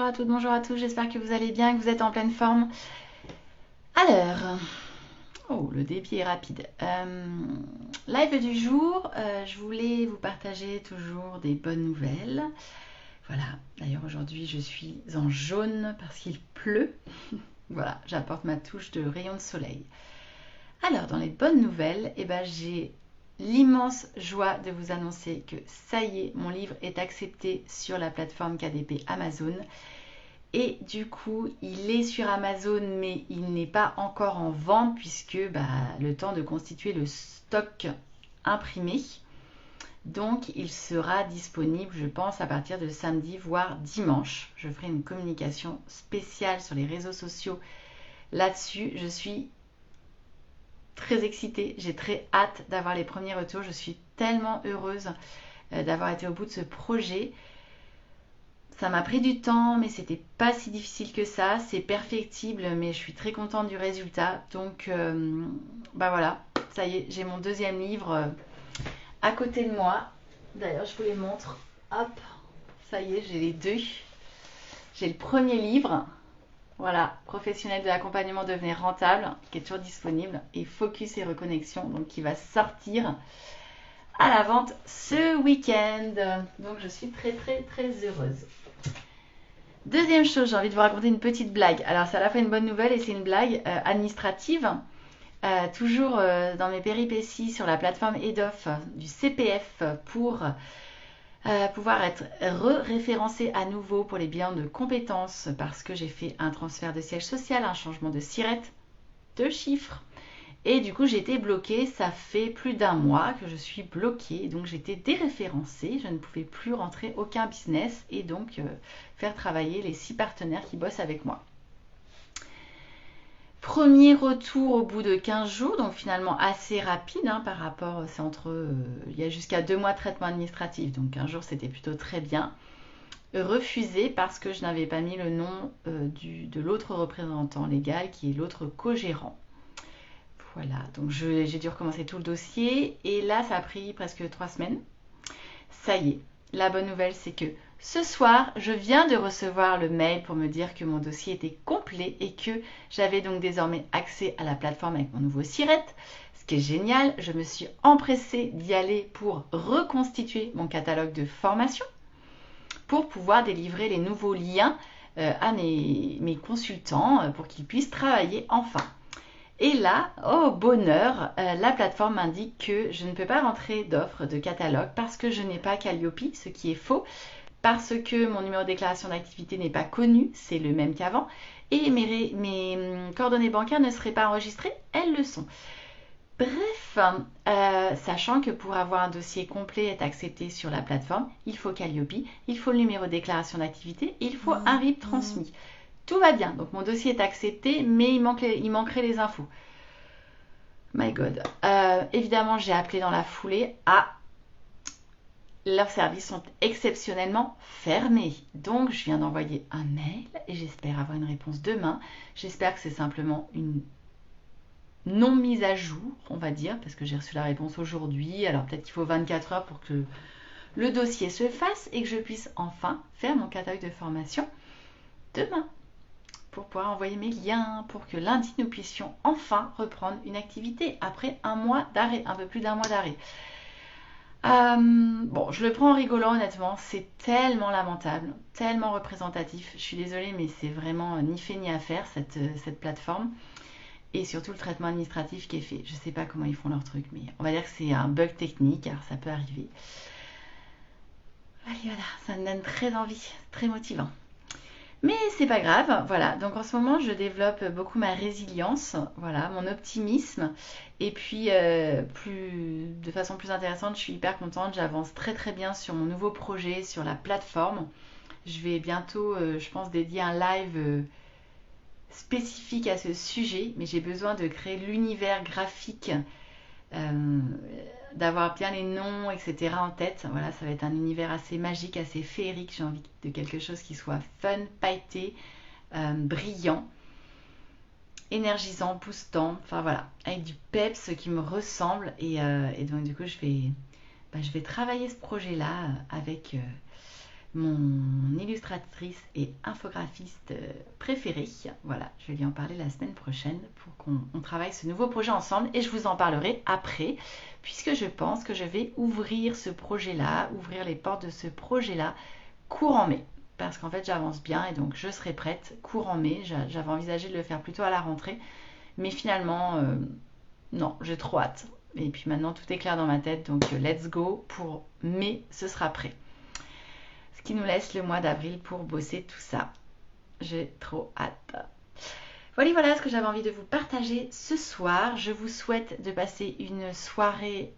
à toutes, bonjour à tous, j'espère que vous allez bien, que vous êtes en pleine forme. Alors, oh, le débit est rapide. Live du jour, je voulais vous partager toujours des bonnes nouvelles. Voilà, d'ailleurs aujourd'hui je suis en jaune parce qu'il pleut. Voilà, j'apporte ma touche de rayon de soleil. Alors, dans les bonnes nouvelles, j'ai l'immense joie de vous annoncer que ça y est, mon livre est accepté sur la plateforme KDP Amazon. Et du coup, il est sur Amazon, mais il n'est pas encore en vente puisque le temps de constituer le stock imprimé. Donc, il sera disponible, je pense, à partir de samedi, voire dimanche. Je ferai une communication spéciale sur les réseaux sociaux là-dessus. Je suis très excitée, j'ai très hâte d'avoir les premiers retours. Je suis tellement heureuse d'avoir été au bout de ce projet. Ça m'a pris du temps, mais c'était pas si difficile que ça. C'est perfectible, mais je suis très contente du résultat. Donc, voilà, ça y est, j'ai mon deuxième livre à côté de moi. D'ailleurs, je vous les montre. Hop, ça y est, j'ai les deux. J'ai le premier livre, voilà, Professionnel de l'accompagnement devenir rentable, qui est toujours disponible, et Focus et reconnexion, donc qui va sortir à la vente ce week-end. Donc, je suis très très très heureuse. Deuxième chose, j'ai envie de vous raconter une petite blague. Alors, c'est à la fois une bonne nouvelle et c'est une blague administrative. Toujours dans mes péripéties sur la plateforme EDOF du CPF pour pouvoir être référencée à nouveau pour les bilans de compétences parce que j'ai fait un transfert de siège social, un changement de SIRET, de chiffres. Et du coup, j'ai été bloquée. Ça fait plus d'un mois que je suis bloquée. Donc, j'étais déréférencée. Je ne pouvais plus rentrer aucun business et donc faire travailler les 6 partenaires qui bossent avec moi. Premier retour au bout de 15 jours, donc finalement assez rapide par rapport, c'est il y a jusqu'à 2 mois de traitement administratif, donc 15 jours c'était plutôt très bien. Refusé parce que je n'avais pas mis le nom de l'autre représentant légal qui est l'autre co-gérant. Voilà, donc j'ai dû recommencer tout le dossier et là ça a pris presque 3 semaines. Ça y est, la bonne nouvelle c'est que ce soir, je viens de recevoir le mail pour me dire que mon dossier était complet et que j'avais donc désormais accès à la plateforme avec mon nouveau SIRET. Ce qui est génial, je me suis empressée d'y aller pour reconstituer mon catalogue de formation pour pouvoir délivrer les nouveaux liens à mes consultants pour qu'ils puissent travailler enfin. Et là, oh bonheur, la plateforme m'indique que je ne peux pas rentrer d'offres de catalogue parce que je n'ai pas Calliope, ce qui est faux, parce que mon numéro de déclaration d'activité n'est pas connu, c'est le même qu'avant, et mes coordonnées bancaires ne seraient pas enregistrées, elles le sont. Bref, sachant que pour avoir un dossier complet et être accepté sur la plateforme, il faut Calliope, il faut le numéro de déclaration d'activité, il faut un RIB transmis. Tout va bien, donc mon dossier est accepté, mais il manquerait les infos. My God. Évidemment, j'ai appelé dans la foulée. Leurs services sont exceptionnellement fermés. Donc, je viens d'envoyer un mail et j'espère avoir une réponse demain. J'espère que c'est simplement une non mise à jour, on va dire, parce que j'ai reçu la réponse aujourd'hui. Alors, peut-être qu'il faut 24 heures pour que le dossier se fasse et que je puisse enfin faire mon catalogue de formation demain, pour pouvoir envoyer mes liens, pour que lundi nous puissions enfin reprendre une activité après un mois d'arrêt, un peu plus d'un mois d'arrêt. Bon, je le prends en rigolant honnêtement, c'est tellement lamentable, tellement représentatif. Je suis désolée, mais c'est vraiment ni fait ni à faire cette plateforme. Et surtout le traitement administratif qui est fait. Je ne sais pas comment ils font leur truc, mais on va dire que c'est un bug technique, alors ça peut arriver. Allez, voilà, ça me donne très envie, très motivant. Mais c'est pas grave, voilà. Donc en ce moment, je développe beaucoup ma résilience, voilà, mon optimisme. Et puis, de façon plus intéressante, je suis hyper contente. J'avance très très bien sur mon nouveau projet, sur la plateforme. Je vais bientôt, je pense, dédier un live spécifique à ce sujet. Mais j'ai besoin de créer l'univers graphique, euh, d'avoir bien les noms, etc. en tête. Voilà, ça va être un univers assez magique, assez féerique. J'ai envie de quelque chose qui soit fun, pailleté, brillant, énergisant, boostant. Enfin voilà, avec du peps qui me ressemble. Et donc du coup, je vais travailler ce projet-là avec mon illustratrice et infographiste préférée. Voilà, je vais lui en parler la semaine prochaine pour qu'on travaille ce nouveau projet ensemble et je vous en parlerai après, puisque je pense que je vais ouvrir ce projet-là, ouvrir les portes de ce projet-là courant mai. Parce qu'en fait j'avance bien et donc je serai prête courant mai. J'avais envisagé de le faire plutôt à la rentrée, mais finalement non, j'ai trop hâte. Et puis maintenant tout est clair dans ma tête, donc let's go, pour mai ce sera prêt. Ce qui nous laisse le mois d'avril pour bosser tout ça. J'ai trop hâte. Voilà ce que j'avais envie de vous partager ce soir. Je vous souhaite de passer une soirée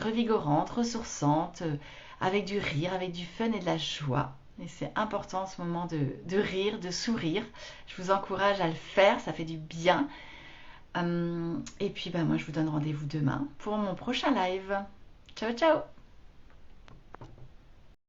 revigorante, ressourçante, avec du rire, avec du fun et de la joie. Et c'est important en ce moment de rire, de sourire. Je vous encourage à le faire, ça fait du bien. Et puis moi je vous donne rendez-vous demain pour mon prochain live. Ciao ciao!